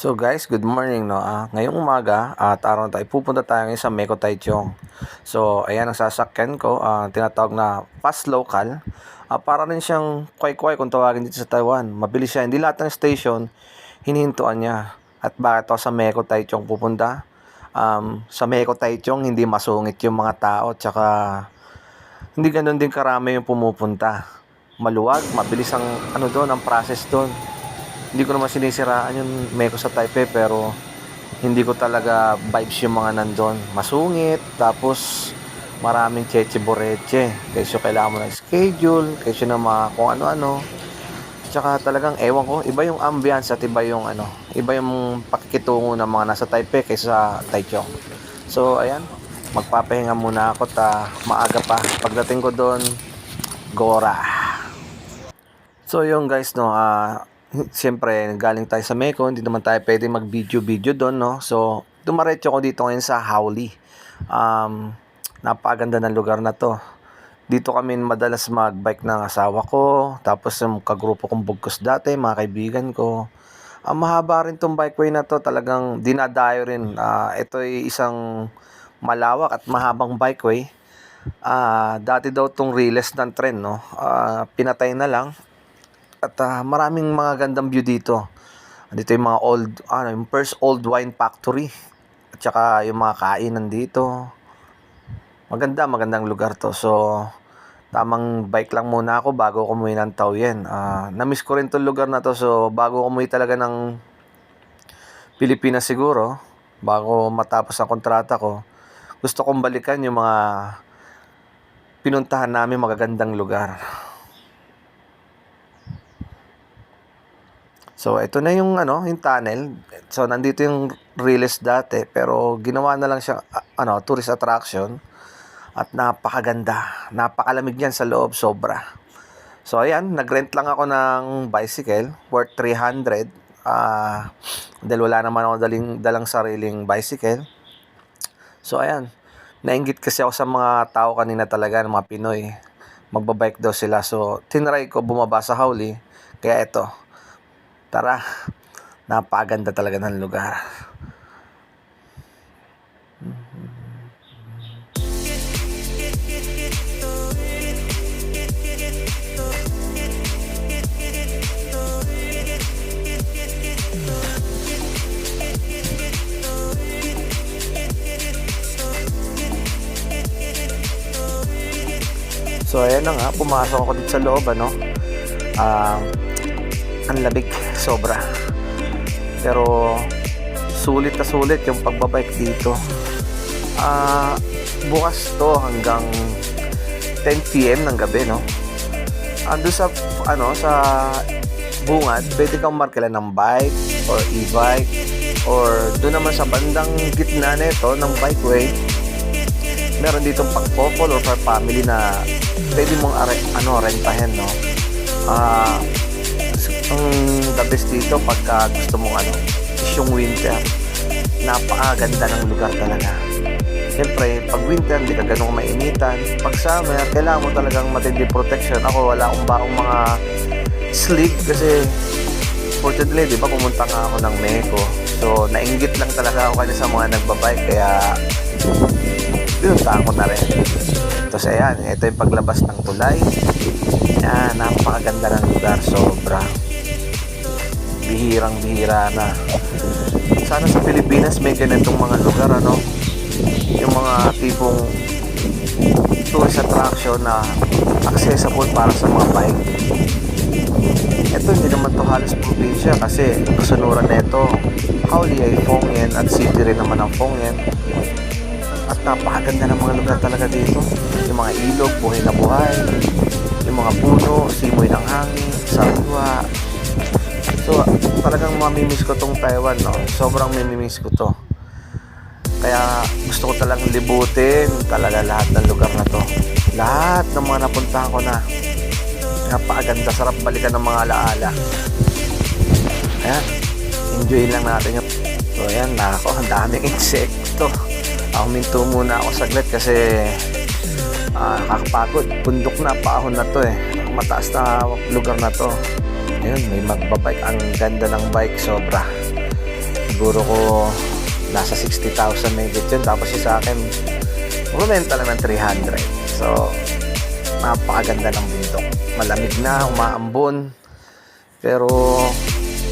So guys, good morning no. Ngayong umaga at araw na tayo pupunta tayo ngayon sa Meko Taichung. So ayan ang sasakyan ko, tinatawag na fast local. Para rin siyang kway-kway kung tawagin dito sa Taiwan. Mabilis siya, hindi lahat ng station hinihintuan niya. At bakit ako sa Meko Taichung pupunta? Sa Meko Taichung hindi masungit yung mga tao, tsaka hindi ganoon din karami yung pumupunta. Maluwag, mabilis ang doon, ang process doon. Hindi ko naman sinisiraan yung Meko sa Taipei, pero hindi ko talaga vibes yung mga nandun. Masungit, tapos maraming cheche boreche. Kasi kailangan mo ng schedule, kasi na mga kung ano-ano. Tsaka talagang ewan ko, iba yung ambiance at iba yung iba yung pakikitungo ng mga nasa Taipei kaysa sa Taichung. So ayan, magpapahinga muna ako maaga pa. Pagdating ko doon, Gora. So yung guys no, siyempre, galing tayo sa Meko, hindi naman tayo pwede mag-video doon, no? So, dumaretso ko dito ngayon sa Howli. Napakaganda ng lugar na to. Dito kami madalas mag-bike ng asawa ko, tapos yung kagrupo kong bugkos dati, mga kaibigan ko. Mahaba rin tong bikeway na to, talagang dinadayo rin. Ito ay isang malawak at mahabang bikeway. Dati daw tong riles ng tren, no? Pinatay na lang. At maraming mga gandang view dito. Dito yung mga yung first old wine factory. At saka yung mga kainan dito. Magandang lugar to. So, tamang bike lang muna ako bago ko umuwi ng Taoyuan. Na-miss ko rin tong lugar na to. So, bago ko umuwi talaga ng Pilipinas siguro, bago matapos ang kontrata ko, gusto kong balikan yung mga pinuntahan namin magagandang lugar. So, ito na yung yung tunnel. So, nandito yung Riles dati, pero ginawa na lang siya tourist attraction. At napakaganda. Napakalamig niyan sa loob, sobra. So, ayan, nag-rent lang ako ng bicycle worth 300. Dahil wala naman ako dalang sariling bicycle. So, ayan, nainggit kasi ako sa mga tao kanina talaga, ng mga Pinoy. Magbabike daw sila. So, tinry ko bumaba sa Howli. Kaya ito. Tara, napakaganda talaga ng lugar. So ayan na nga, pumasok ako dito sa loob, ang labig, sobra. Pero sulit na sulit yung pagbabike dito. Bukas to hanggang 10 PM ng gabi, no? Ando sa sa bungad, pwede kang markila ng bike or e-bike, or doon naman sa bandang gitna nito ng bikeway, meron ditong pag-couple or for family na pwede mong rentahin, no? Ang the best dito pagka gusto mong is yung winter. Napakaganda ng lugar talaga. Siyempre, pag winter, hindi ka ganun mainitan. Pag summer, kailangan mo talagang matindi protection. Ako, wala akong baong mga sleeve kasi fortunately, di ba, pumunta nga ako ng Meko. So, nainggit lang talaga ako kanina sa mga nagbabike. Kaya, pinunta ako na rin. Tapos, ayan, ito yung paglabas ng tulay. Yan, napakaganda ng lugar. Sobra. Bihirang-bihira na. Sana sa Pilipinas may ganitong mga lugar, yung mga tipong tourist attraction na accessible para sa mga bike. Ito hindi naman to halos probinsya kasi kasunuran nito Howli ay Fongyan at city rin naman ng Fongyan. At napakaganda ng mga lugar talaga dito. Yung mga ilog, buhay na buhay. Yung mga puno, simoy ng hangin, sariwa. So, talagang mamimiss ko tong Taiwan, no? Sobrang mamimiss ko to. Kaya gusto ko talagang libutin talaga lahat ng lugar na to. Lahat ng mga napuntahan ko na. Napakaganda, sarap balikan ng mga alaala. Ayan, enjoy lang natin yung... So, ayan, ang daming insekto. Minto muna ako saglit kasi Nakakapagod. Bundok na, paahon na to eh. Mataas na lugar na to. Ayun, may magbabike. Ang ganda ng bike, sobra. Siguro ko nasa 60,000 na higit yun. Tapos yung sa akin, rumenta lang ng 300. So, napakaganda ng bundok. Malamig na, umaambon. Pero,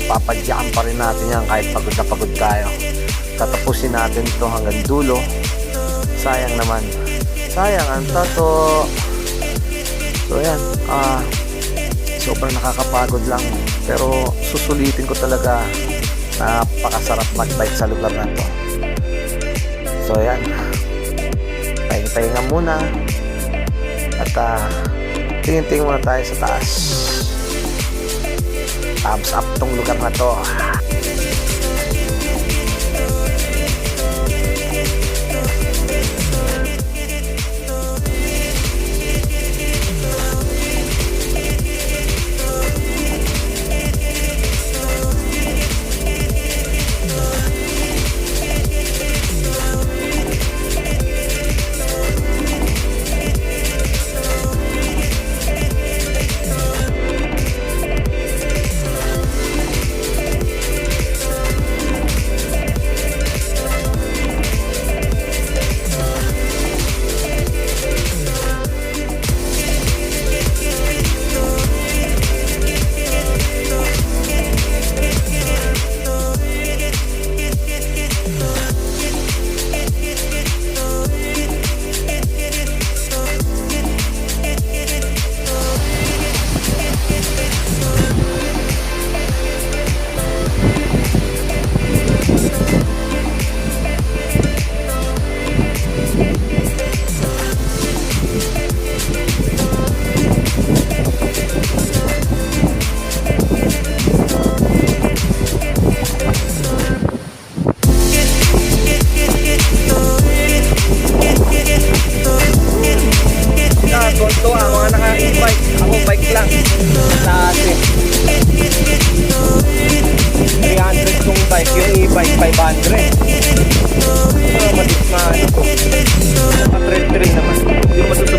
papadyakan pa rin natin yan kahit pagod na pagod tayo. Tatapusin natin to hanggang dulo. Sayang naman. Sayang ang tato. So yan, sobrang nakakapagod lang. Pero susulitin ko talaga, napakasarap magbike sa lugar na to. So yan, pahinga muna. At tingin-tingin muna tayo sa taas. Thumbs up tong lugar na to. Tonto mga naka-e-bike. Ako bike lang. Dati 300 tong bike. Yung e-bike 500. Ano to? Naka-tread naman. Yung masusunod